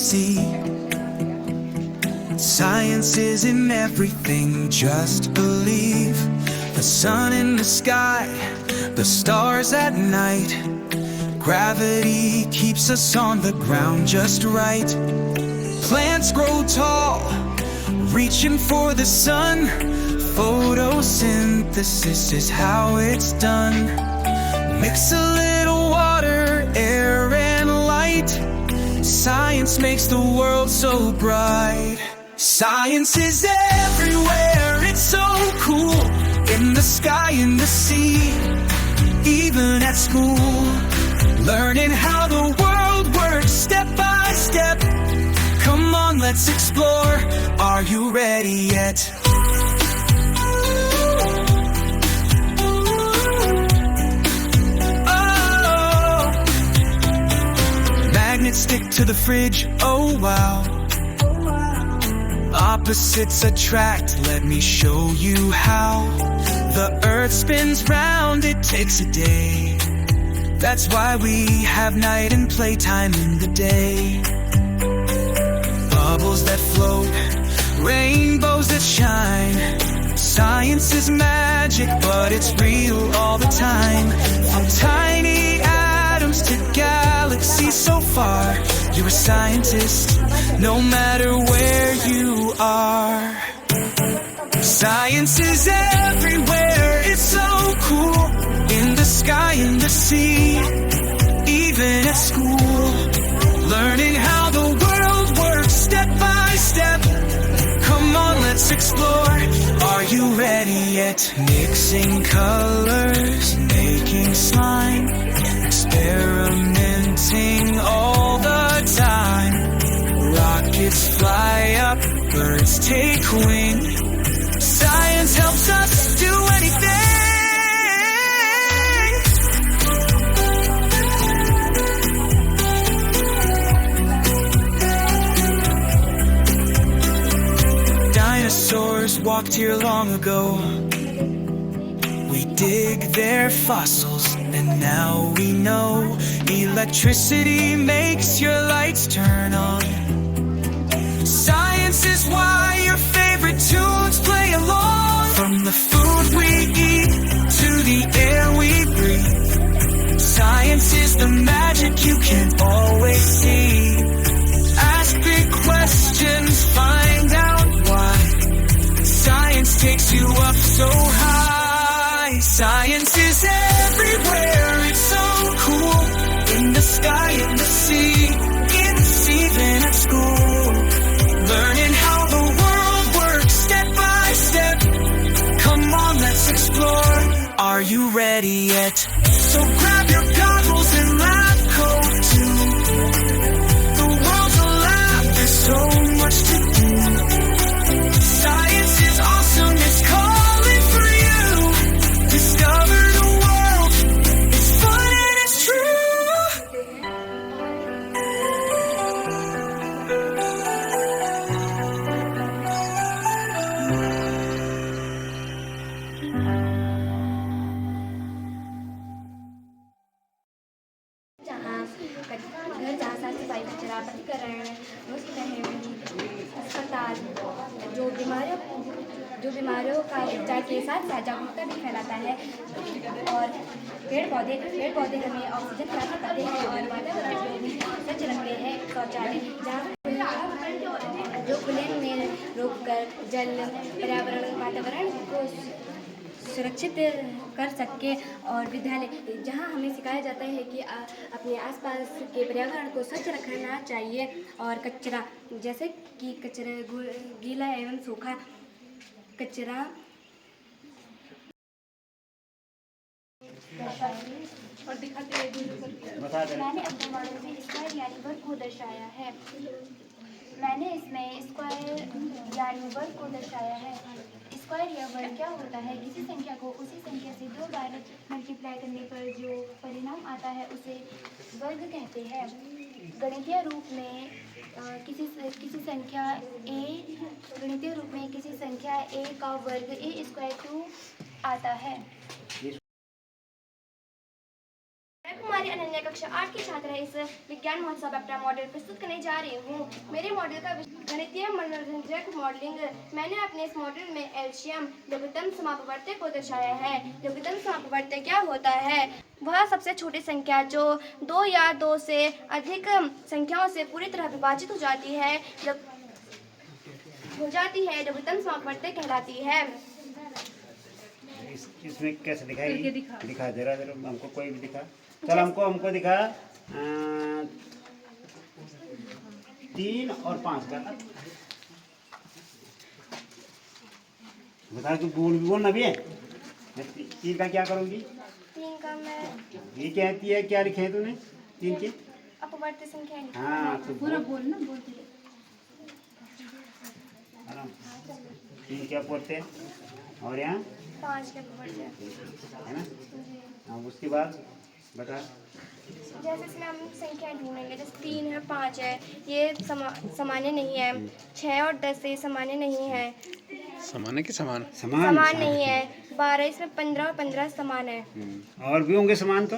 see. Science is in everything, just believe. The sun in the sky, the stars at night. Gravity keeps us on the ground just right. Plants grow tall, reaching for the sun. Photosynthesis is how it's done. Mix a little water, air and light. Science makes the world so bright. Science is everywhere, it's so cool. In the sky, in the sea, even at school. Learning how the world works step by step. Come on, let's explore. Are you ready yet? Oh, magnets stick to the fridge, oh wow. Opposites attract, let me show you how. The earth spins round, it takes a day. That's why we have night and playtime in the day. Bubbles that float, rainbows that shine. Science is magic, but it's real all the time. From tiny atoms to galaxies so far, you're a scientist, no matter where you are. Science is everywhere, it's so cool. In the sky, in the sea, even at school. Learning how the world works step by step. Come on, let's explore. Are you ready yet? Mixing colors, making slime. Experimenting all the time. Rockets fly up, birds take wing. Science helps us do anything. Dinosaurs walked here long ago. We dig their fossils and now we know electricity makes your lights turn on. Science is why your favorite tunes play along. From the food we eat to the air we breathe. Science is the magic you can't always see. Ask big questions, find out why. Science takes you up so high. Science is everywhere, it's so cool. In the sky, in the sea, it's even at school. Learning how the world works step by step. Come on, let's explore. Are you ready yet? So grab your goggles and lab coat too. The world's a lab, there's so much to do. Science is awesome, it's calling for you. Discover the world, it's fun and it's true. घर जहाँ साफ सफाई कचरा पतिकरण अस्पताल जो बीमारियों का उपचार के साथ साथ जागरूकता भी फैलाता है। और पेड़ पौधे हमें ऑक्सीजन प्राप्त करते हैं और वातावरण को भी स्वच्छ रखते हैं। शौचालय जहाँ जो खुले में रोककर जल वातावरण को सुरक्षित कर सके। और विद्यालय जहां हमें सिखाया जाता है कि अपने आसपास के पर्यावरण को स्वच्छ रखना चाहिए। और कचरा जैसे कि कचरा गीला एवं सूखा कचरा और दिखाते हैं। मैंने अपने मॉडल में स्क्वायर यानी वर्ग को दर्शाया है। मैंने इसमें स्क्वायर यानी वर्ग को दर्शाया है। स्क्वायर या वर्ग क्या होता है? किसी संख्या को उसी संख्या से 2 बार मल्टीप्लाई करने पर जो परिणाम आता है उसे वर्ग कहते हैं। गणितीय रूप में किसी संख्या a का वर्ग a² आता है। कुमारी अनन्या कक्षा 8 की छात्रा इस विज्ञान महोत्सव में अपना मॉडल प्रस्तुत करने जा रही हूँ। मेरे मॉडल का गणितीय मनोरंजक मॉडलिंग। मैंने अपने इस मॉडल में एलसीएम लघुत्तम समापवर्तक को दर्शाया है। लघुत्तम समापवर्तक क्या होता है? वह सबसे छोटी संख्या जो 2 या 2 से अधिक संख्याओं से पूरी तरह विभाजित हो जाती है लघुत्तम समापवर्तक कहलाती है। इसमें कैसे दिखाएगी? दिखा जरा हमको, कोई भी दिखा। चल हमको दिखा 3 और 5 का बता। तू बोल अभी है। 3 का क्या करूँगी? 3 का मैं ये कहती है, क्या लिखे है तूने 3 के? अपवर्त्य संख्या। हाँ तो पूरा बोलना बोलते 3 के अपवर्त्य और यहाँ 5 के अपवर्त्य है ना। हाँ उसके बाद बता। जैसे इसमें हम संख्याएं ढूंढेंगे, जैसे 3 है 5 है, ये सामान्य नहीं है। 6 और 10 ये सामान्य नहीं है। समान की समान नहीं है। 12 इसमें 15 और 15 समान है। और भी होंगे समान तो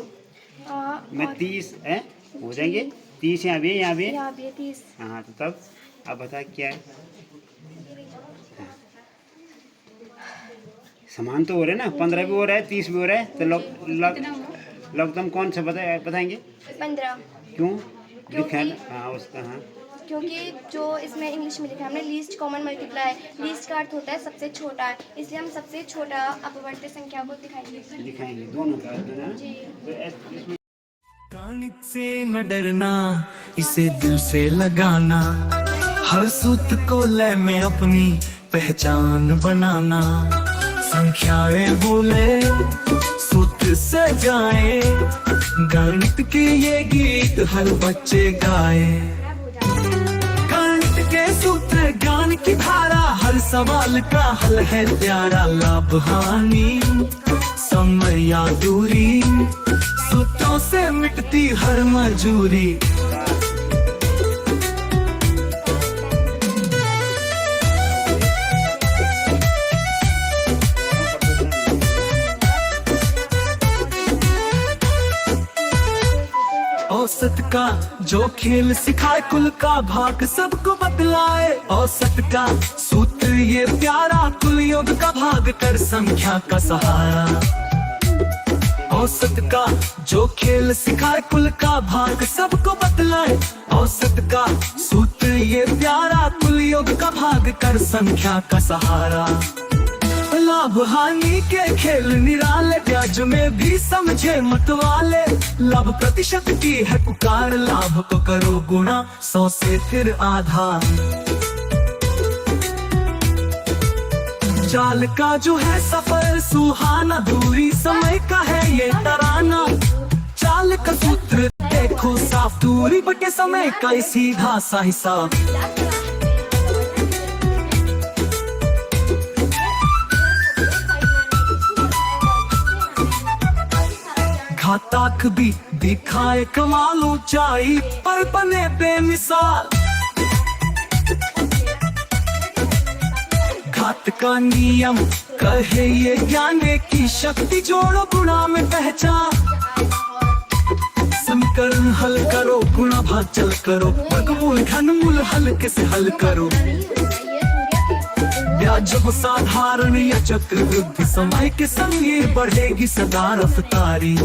मैं और 30 है हो जाएंगे। 30 यहाँ भी है, यहाँ भी है। यहाँ भी 30। हाँ तो तब अब बता क्या है? समान तो हो रहे ना, 15 भी हो रहा है, 30 भी हो रहा है। तो लघुत्तम कौन सा बताएंगे? 15। क्यों लिखा है? हाँ उसका, हाँ क्योंकि जो इसमें इंग्लिश में लिखा है हमने लीस्ट कॉमन मल्टीप्लाई। लीस्ट का अर्थ होता है सबसे छोटा, इसलिए हम सबसे छोटा अपवर्त्य संख्या को दिखाएंगे दोनों का अर्थ है ना। जी। तो इसमें गणित से न डरना, इसे दिल से लगाना, हर सूत्र को लय में अपनी पहचान बनाना। संख्याएं बोले सूत्र सजाए, गणित के ये गीत हर बच्चे गाए। गणित के सूत्र ज्ञान की धारा, हर सवाल का हल है प्यारा। लाभ हानि समय या दूरी, सूत्रों से मिटती हर मजूरी। औसत का जो खेल सिखाए, कुल का भाग सबको बतलाए। औसत का सूत्र ये प्यारा, कुल योग का भाग कर संख्या का सहारा। औसत का जो खेल सिखाए, कुल का भाग सबको बतलाए। औसत का सूत्र ये प्यारा, कुल योग का भाग कर संख्या का सहारा। लाभ हानि के खेल निराले, ब्याज में भी समझे मतवाले। लाभ प्रतिशत की है पुकार, लाभ को करो गुणा 100 से फिर आधा। चाल का जो है सफर सुहाना, दूरी समय का है ये तराना। चाल का सूत्र देखो साफ, दूरी बटे समय का सीधा सा हिसाब। घाताक भी दिखाए कमाल, ऊंचाई पर बने बेमिसाल। घात का नियम कहे ये ज्ञान की शक्ति, जोड़ो गुणा में पहचान। समीकरण हल करो, गुणा भाग करो, वर्गमूल घनमूल हल्के से हल करो। ब्याज हो साधारण या चक्रवृद्धि, समय के संग ये बढ़ेगी सदा रफ्तारी।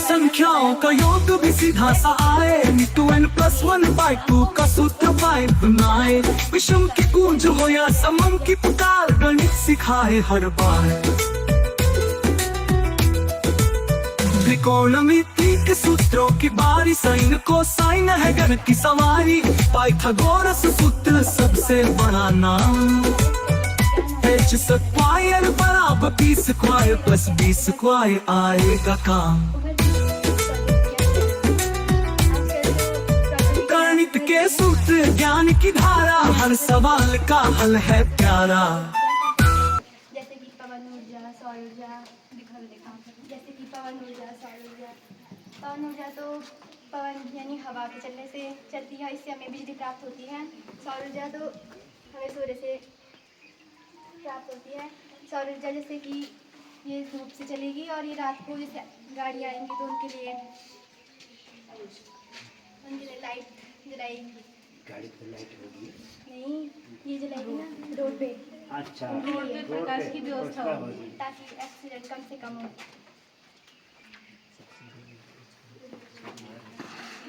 संख्याओं का योग भी सीधा सा आए, 2n + 1/2 का सूत्र 5 बनाए। विषम की गूंज हो या समम की पुकार, गणित सिखाए हर बार। त्रिकोणमिति के सूत्रों की बारी, साइन को साइन है गणित की सवारी। पाइथागोरस सूत्र सबसे बड़ा नाम, h स्क्वायर बराबर b स्क्वायर + b स्क्वायर आएगा काम। गणित के सूत्र ज्ञान की धारा, हर सवाल का हल है प्यारा। जैसे कि पवन ऊर्जा, सौर ऊर्जा, जैसे कि पवन ऊर्जा, सौर ऊर्जा। पवन ऊर्जा तो पवन यानी हवा के चलने से चलती है, इससे हमें बिजली प्राप्त होती है। सौर ऊर्जा तो हमें सूर्य से प्राप्त होती है। सौर ऊर्जा जैसे कि ये धूप से चलेगी और ये रात को जैसे गाड़ियाँ आएंगी तो उनके लिए उनके लिए लाइट जलाएगी। गाड़ी पे लाइट होगी। नहीं, ये जलाएगी ना रोड पे, अच्छा, रोड प्रकाश की व्यवस्था होगी। ताकि एक्सीडेंट कम से कम हो।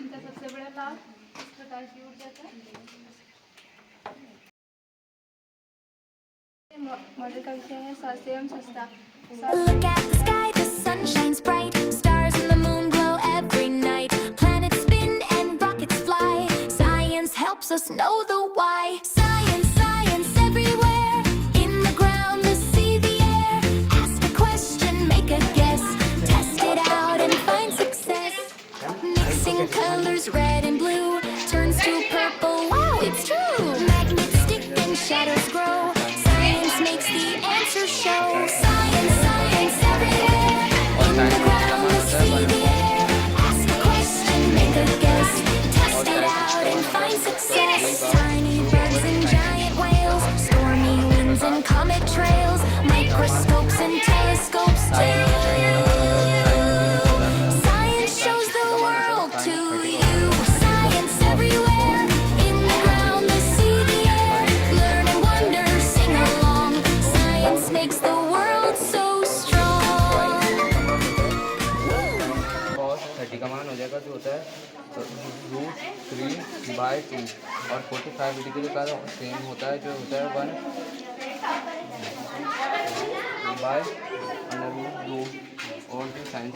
इनका सबसे बड़ा लाभ इस प्रकार की ऊर्जा का मॉडल का विषय है स्वास्थ्य एवं स्वच्छता। Look at the sky, the sun shines bright. Stars and the moon glow every night. Planets spin and rockets fly. Science helps us know the why. Science, science everywhere. In the ground, the sea, the air. Ask a question, make a guess. Test it out and find success. Mixing colors red and blue turns to purple. Wow, it's true. Magnets stick and shadows grow. Science makes the answer show. Science, science everywhere. In the ground, the sea, the air. Ask a question, make a guess. Test it out and find success. Tiny birds and giant whales. Stormy winds and comet trails. Microscopes and telescopes too. Science shows the world to you. Science everywhere. In the ground, the sea, the air. Learn and wonder, sing along. Science makes the world so strong. cos 30 का मान हो जाएगा जो होता है √3/2 और 45 degree का same होता है जो होता है 1/√2 और जो साइंस